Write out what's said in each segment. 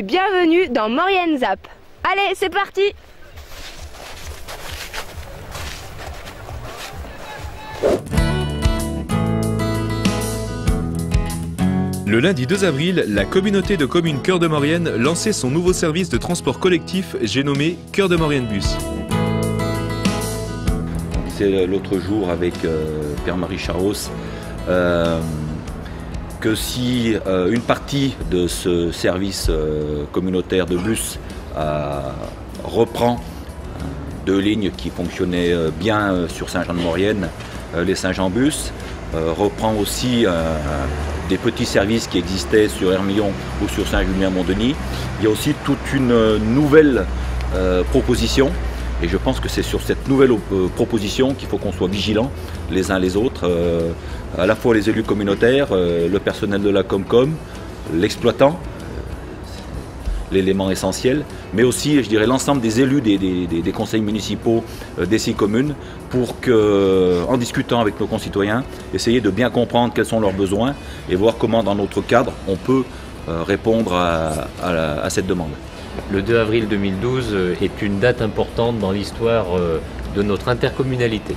et bienvenue dans Maurienne Zap. Allez, c'est parti! Le lundi 2 avril, la communauté de communes Cœur de Maurienne lançait son nouveau service de transport collectif, j'ai nommé Cœur de Maurienne Bus. C'est l'autre jour avec Pierre-Marie Charros que si une partie de ce service communautaire de bus reprend deux lignes qui fonctionnaient bien sur Saint-Jean-de-Maurienne, les Saint-Jean-Bus, reprend aussi des petits services qui existaient sur Hermillon ou sur Saint-Julien-Mont-Denis. Il y a aussi toute une nouvelle proposition. Et je pense que c'est sur cette nouvelle proposition qu'il faut qu'on soit vigilants les uns les autres, à la fois les élus communautaires, le personnel de la Comcom, l'exploitant, l'élément essentiel, mais aussi, je dirais, l'ensemble des élus des conseils municipaux des 6 communes pour que, en discutant avec nos concitoyens, essayer de bien comprendre quels sont leurs besoins et voir comment, dans notre cadre, on peut répondre à cette demande. Le 2 avril 2012 est une date importante dans l'histoire de notre intercommunalité.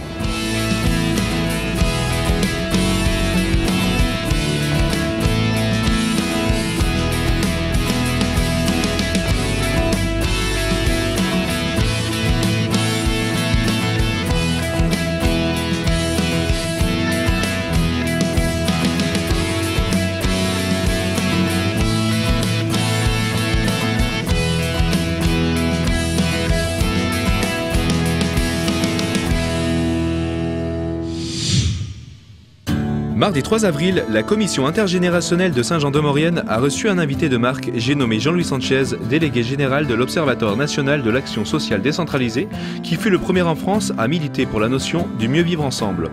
Mardi 3 avril, la commission intergénérationnelle de Saint-Jean-de-Maurienne a reçu un invité de marque, j'ai nommé Jean-Louis Sanchez, délégué général de l'Observatoire national de l'action sociale décentralisée, qui fut le premier en France à militer pour la notion du mieux vivre ensemble.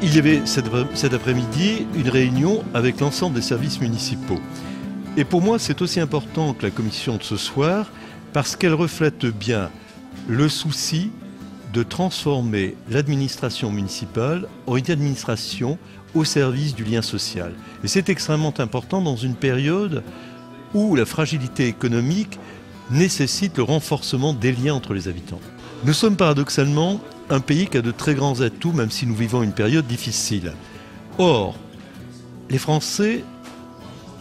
Il y avait cet après-midi une réunion avec l'ensemble des services municipaux. Et pour moi, c'est aussi important que la commission de ce soir, parce qu'elle reflète bien le souci de transformer l'administration municipale en une administration au service du lien social. Et c'est extrêmement important dans une période où la fragilité économique nécessite le renforcement des liens entre les habitants. Nous sommes paradoxalement un pays qui a de très grands atouts, même si nous vivons une période difficile. Or, les Français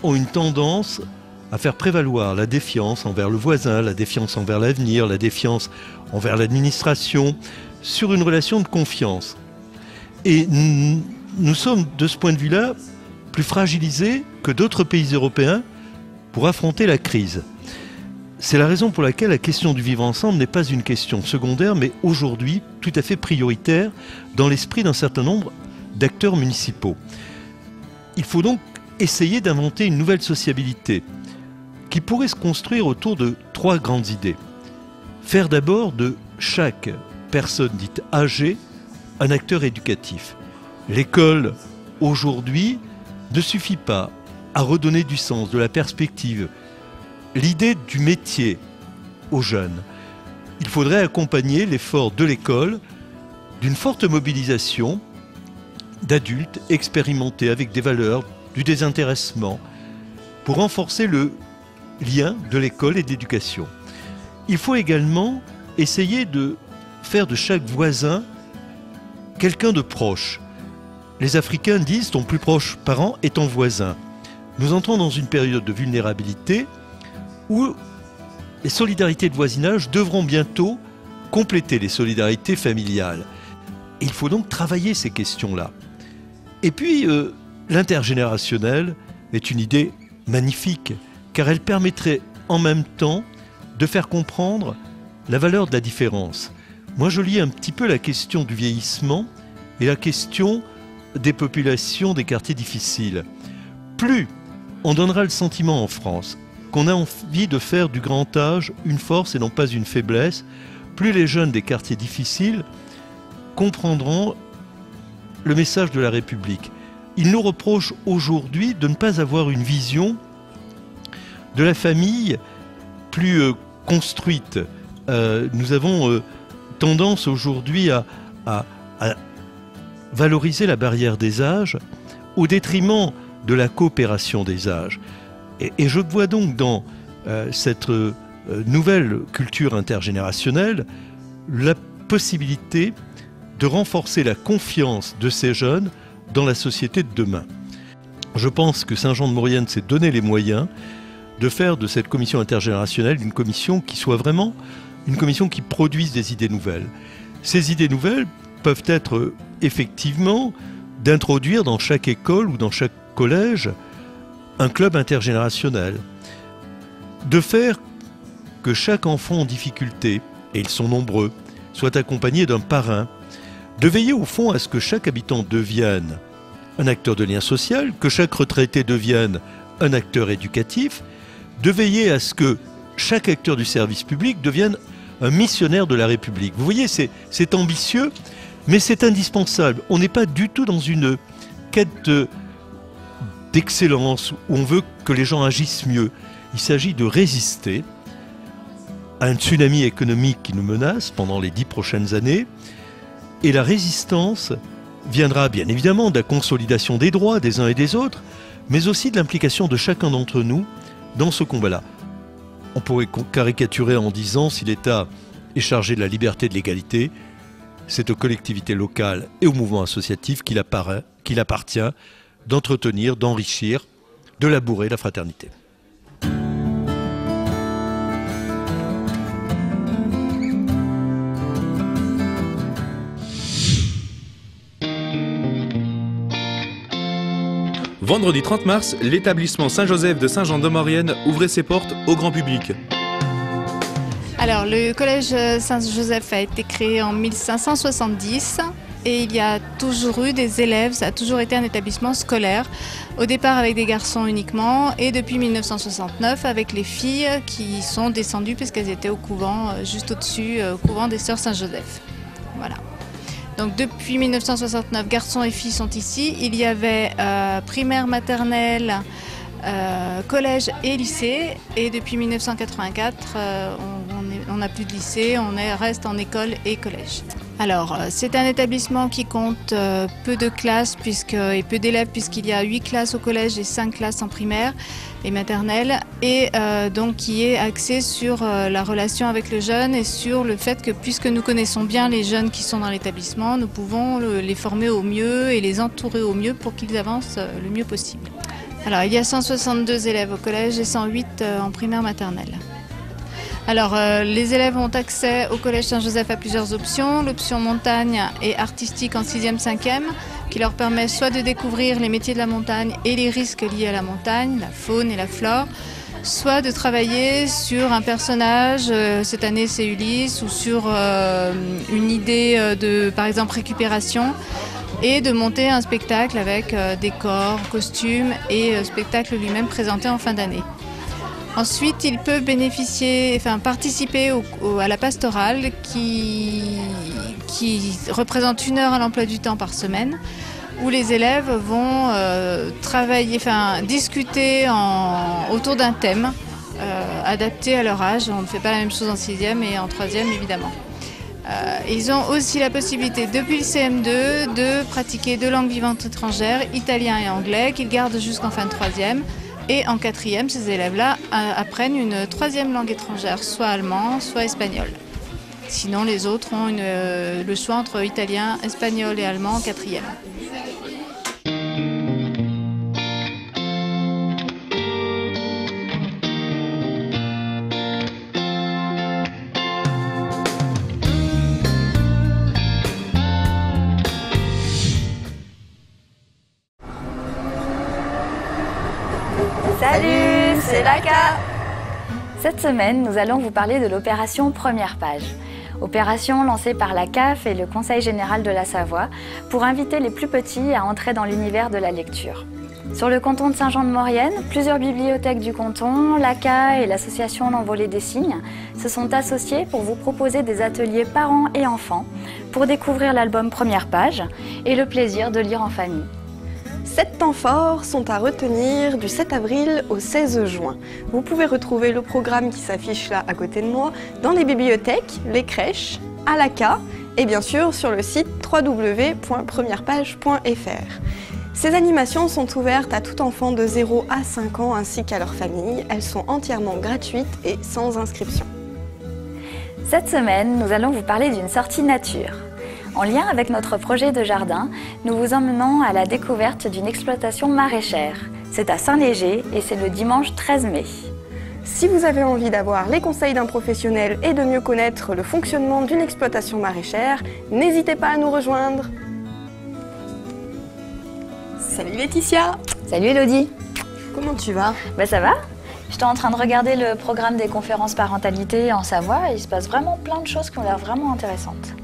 ont une tendance à faire prévaloir la défiance envers le voisin, la défiance envers l'avenir, la défiance envers l'administration, sur une relation de confiance. Et nous sommes, de ce point de vue-là, plus fragilisés que d'autres pays européens pour affronter la crise. C'est la raison pour laquelle la question du vivre ensemble n'est pas une question secondaire, mais aujourd'hui tout à fait prioritaire dans l'esprit d'un certain nombre d'acteurs municipaux. Il faut donc essayer d'inventer une nouvelle sociabilité qui pourrait se construire autour de 3 grandes idées. Faire d'abord de chaque personne dite âgée un acteur éducatif. L'école, aujourd'hui, ne suffit pas à redonner du sens, de la perspective, l'idée du métier aux jeunes. Il faudrait accompagner l'effort de l'école d'une forte mobilisation d'adultes expérimentés avec des valeurs, du désintéressement, pour renforcer le lien de l'école et de l'éducation. Il faut également essayer de faire de chaque voisin quelqu'un de proche. Les Africains disent « ton plus proche parent est ton voisin ». Nous entrons dans une période de vulnérabilité où les solidarités de voisinage devront bientôt compléter les solidarités familiales. Et il faut donc travailler ces questions-là. Et puis, l'intergénérationnel est une idée magnifique, car elle permettrait en même temps de faire comprendre la valeur de la différence. Moi, je lis un petit peu la question du vieillissement et la question des populations des quartiers difficiles. Plus on donnera le sentiment en France qu'on a envie de faire du grand âge une force et non pas une faiblesse, plus les jeunes des quartiers difficiles comprendront le message de la République. Ils nous reprochent aujourd'hui de ne pas avoir une vision de la famille plus construite. Nous avons tendance aujourd'hui à valoriser la barrière des âges au détriment de la coopération des âges. Et je vois donc dans cette nouvelle culture intergénérationnelle la possibilité de renforcer la confiance de ces jeunes dans la société de demain. Je pense que Saint-Jean-de-Maurienne s'est donné les moyens de faire de cette commission intergénérationnelle une commission qui soit vraiment une commission qui produise des idées nouvelles. Ces idées nouvelles peuvent être effectivement d'introduire dans chaque école ou dans chaque collège un club intergénérationnel, de faire que chaque enfant en difficulté, et ils sont nombreux, soit accompagné d'un parrain, de veiller au fond à ce que chaque habitant devienne un acteur de lien social, que chaque retraité devienne un acteur éducatif, de veiller à ce que chaque acteur du service public devienne un missionnaire de la République. Vous voyez, c'est ambitieux, mais c'est indispensable. On n'est pas du tout dans une quête d'excellence où on veut que les gens agissent mieux. Il s'agit de résister à un tsunami économique qui nous menace pendant les 10 prochaines années. Et la résistance viendra bien évidemment de la consolidation des droits des uns et des autres, mais aussi de l'implication de chacun d'entre nous dans ce combat-là. On pourrait caricaturer en disant si l'État est chargé de la liberté et de l'égalité, c'est aux collectivités locales et aux mouvements associatifs qu'il appartient d'entretenir, d'enrichir, de labourer la fraternité. Vendredi 30 mars, l'établissement Saint-Joseph de Saint-Jean-de-Maurienne ouvrait ses portes au grand public. Alors, le collège Saint-Joseph a été créé en 1570 et il y a toujours eu des élèves, ça a toujours été un établissement scolaire, au départ avec des garçons uniquement et depuis 1969 avec les filles qui sont descendues puisqu'elles étaient au couvent, juste au-dessus, au couvent des Sœurs Saint-Joseph. Voilà. Donc depuis 1969, garçons et filles sont ici. Il y avait primaire, maternelle, collège et lycée. Et depuis 1984, on n'a plus de lycée, reste en école et collège. Alors, c'est un établissement qui compte peu de classes et peu d'élèves puisqu'il y a 8 classes au collège et 5 classes en primaire et maternelle et donc qui est axé sur la relation avec le jeune et sur le fait que puisque nous connaissons bien les jeunes qui sont dans l'établissement, nous pouvons les former au mieux et les entourer au mieux pour qu'ils avancent le mieux possible. Alors, il y a 162 élèves au collège et 108 en primaire maternelle. Alors, les élèves ont accès au Collège Saint-Joseph à plusieurs options. L'option montagne et artistique en 6e, 5e, qui leur permet soit de découvrir les métiers de la montagne et les risques liés à la montagne, la faune et la flore, soit de travailler sur un personnage, cette année c'est Ulysse, ou sur une idée de, par exemple, récupération, et de monter un spectacle avec décors, costumes et spectacle lui-même présenté en fin d'année. Ensuite, ils peuvent participer à la pastorale qui représente 1 heure à l'emploi du temps par semaine, où les élèves vont discuter autour d'un thème adapté à leur âge. On ne fait pas la même chose en 6e et en 3e évidemment. Ils ont aussi la possibilité depuis le CM2 de pratiquer 2 langues vivantes étrangères, italien et anglais, qu'ils gardent jusqu'en fin de 3e. Et en 4e, ces élèves-là apprennent une 3e langue étrangère, soit allemand, soit espagnol. Sinon, les autres ont le choix entre italien, espagnol et allemand en 4e. Salut, c'est Laka. Cette semaine, nous allons vous parler de l'opération Première Page. Opération lancée par la CAF et le Conseil général de la Savoie pour inviter les plus petits à entrer dans l'univers de la lecture. Sur le canton de Saint-Jean-de-Maurienne, plusieurs bibliothèques du canton, l'ACA et l'association L'Envolée des Signes se sont associés pour vous proposer des ateliers parents et enfants pour découvrir l'album Première Page et le plaisir de lire en famille. 7 temps forts sont à retenir du 7 avril au 16 juin. Vous pouvez retrouver le programme qui s'affiche là à côté de moi dans les bibliothèques, les crèches, à l'ACA et bien sûr sur le site www.premièrepage.fr. Ces animations sont ouvertes à tout enfant de 0 à 5 ans ainsi qu'à leur famille. Elles sont entièrement gratuites et sans inscription. Cette semaine, nous allons vous parler d'une sortie nature. En lien avec notre projet de jardin, nous vous emmenons à la découverte d'une exploitation maraîchère. C'est à Saint-Léger et c'est le dimanche 13 mai. Si vous avez envie d'avoir les conseils d'un professionnel et de mieux connaître le fonctionnement d'une exploitation maraîchère, n'hésitez pas à nous rejoindre. Salut Laetitia! Salut Elodie! Comment tu vas? Ça va? J'étais en train de regarder le programme des conférences parentalité en Savoie et il se passe vraiment plein de choses qui ont l'air vraiment intéressantes.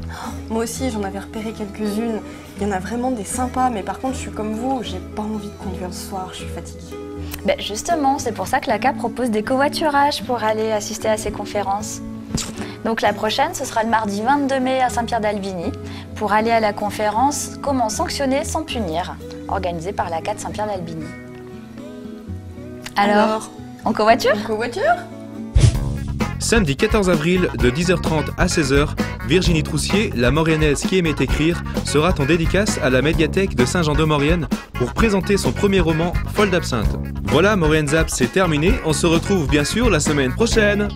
Moi aussi, j'en avais repéré quelques-unes. Il y en a vraiment des sympas, mais par contre, je suis comme vous, j'ai pas envie de conduire le soir, je suis fatiguée. Justement, c'est pour ça que l'ACA propose des covoiturages pour aller assister à ces conférences. Donc la prochaine, ce sera le mardi 22 mai à Saint-Pierre-d'Albigny pour aller à la conférence « Comment sanctionner sans punir » organisée par l'ACA de Saint-Pierre-d'Albigny. Alors, on covoiture? On covoiture? Samedi 14 avril, de 10h30 à 16h, Virginie Troussier, la Mauriennaise qui aimait écrire, sera en dédicace à la médiathèque de Saint-Jean-de-Maurienne pour présenter son premier roman, Folle d'absinthe. Voilà, Maurienne Zap, c'est terminé. On se retrouve bien sûr la semaine prochaine.